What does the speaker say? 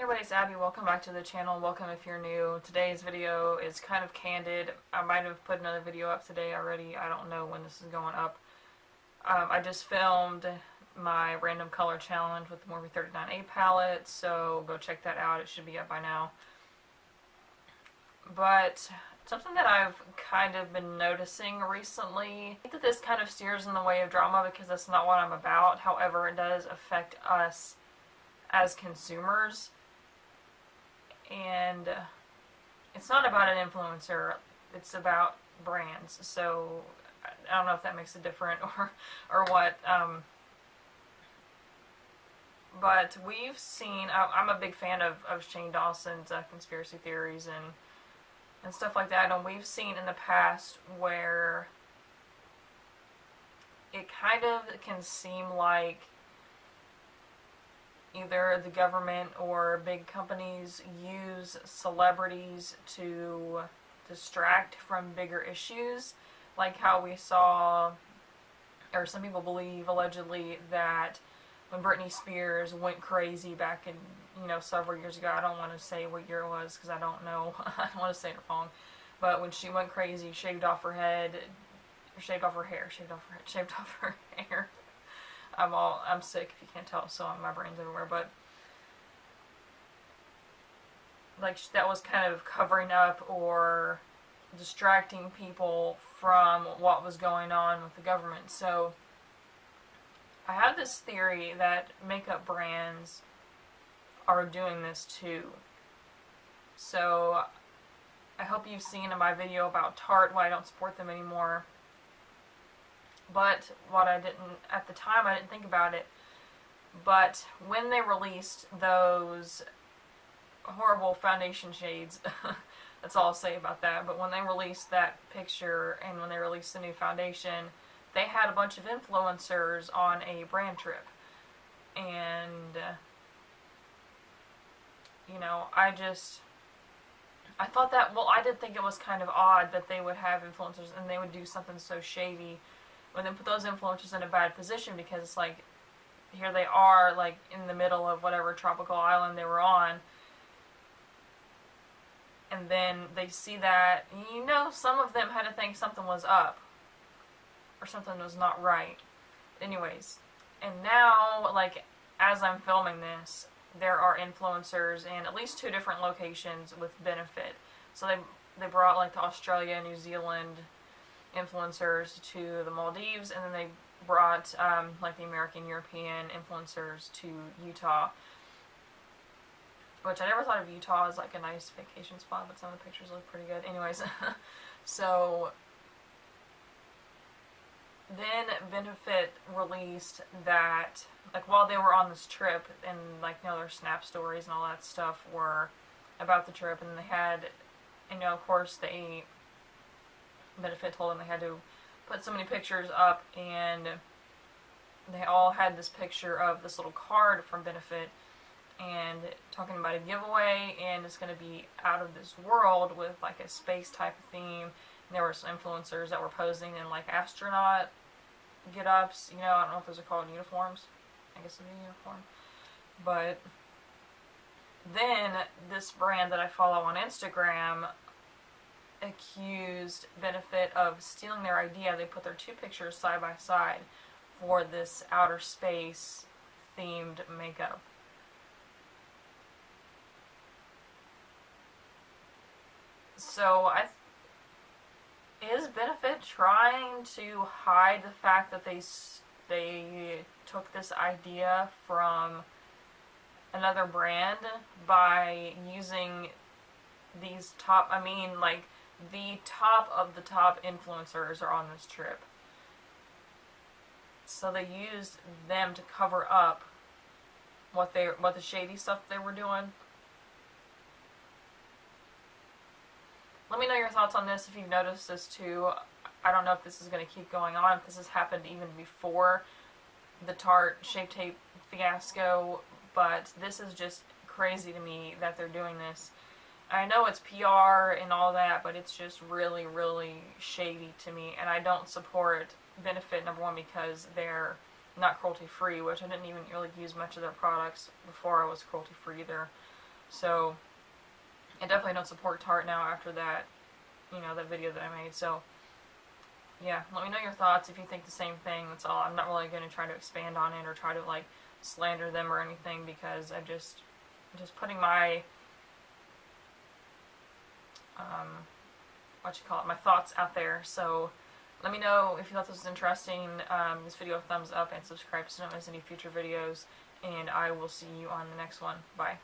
Hey everybody, it's Abby. Welcome back to the channel. Welcome if you're new. Today's video is kind of candid. I might have put another video up today already. I don't know when this is going up. I just filmed my random color challenge with the Morphe 39A palette, so go check that out. It should be up by now. But something that I've kind of been noticing recently, I think that this kind of steers in the way of drama because that's not what I'm about. However, it does affect us as consumers. And it's not about an influencer, it's about brands. So I don't know if that makes it different or what. But we've seen, I'm a big fan of Shane Dawson's conspiracy theories and stuff like that. And we've seen in the past where it kind of can seem like either the government or big companies use celebrities to distract from bigger issues, like how we saw, or some people believe allegedly, that when Britney Spears went crazy back in, several years ago. I don't want to say what year it was because I don't know. I don't want to say it wrong. But when she went crazy, shaved off her hair. I'm sick if you can't tell, so my brain's everywhere, but like that was kind of covering up or distracting people from what was going on with the government. So I have this theory that makeup brands are doing this too. So I hope you've seen in my video about Tarte why I don't support them anymore. But what I didn't, at the time, I didn't think about it. But when they released those horrible foundation shades, that's all I'll say about that. But when they released that picture and when they released the new foundation, they had a bunch of influencers on a brand trip. And, I thought that, I did think it was kind of odd that they would have influencers and they would do something so shady. When they put those influencers in a bad position, because it's like, here they are, like, in the middle of whatever tropical island they were on, and then they see that, some of them had to think something was up, or something was not right. Anyways, and now, like, as I'm filming this, there are influencers in at least 2 different locations with benefit. So they brought, like, the Australia, New Zealand influencers to the Maldives, and then they brought like the American European influencers to Utah, which I never thought of Utah as like a nice vacation spot, but some of the pictures look pretty good. Anyways, so then Benefit released that, like, while they were on this trip, and like, their Snap stories and all that stuff were about the trip, and they had, of course Benefit told them they had to put so many pictures up, and they all had this picture of this little card from Benefit and talking about a giveaway, and it's going to be out of this world with like a space type of theme. And there were some influencers that were posing in like astronaut get-ups, I don't know if those are called uniforms. I guess it'd be a uniform. But then this brand that I follow on Instagram accused Benefit of stealing their idea. They put their 2 pictures side by side for this outer space themed makeup. So is Benefit trying to hide the fact that they took this idea from another brand by using these the top of the top influencers are on this trip. So they used them to cover up what the shady stuff they were doing. Let me know your thoughts on this if you've noticed this too. I don't know if this is going to keep going on, if this has happened even before the Tarte Shape Tape fiasco, but this is just crazy to me that they're doing this. I know it's PR and all that, but it's just really, really shady to me, and I don't support Benefit, number one, because they're not cruelty-free, which I didn't even really use much of their products before I was cruelty-free either. So I definitely don't support Tarte now after that, you know, that video that I made. So yeah, let me know your thoughts if you think the same thing. That's all. I'm not really going to try to expand on it or try to like slander them or anything, because I'm just putting my my thoughts out there. So let me know if you thought this was interesting. This video a thumbs up and subscribe so you don't miss any future videos, and I will see you on the next one. Bye.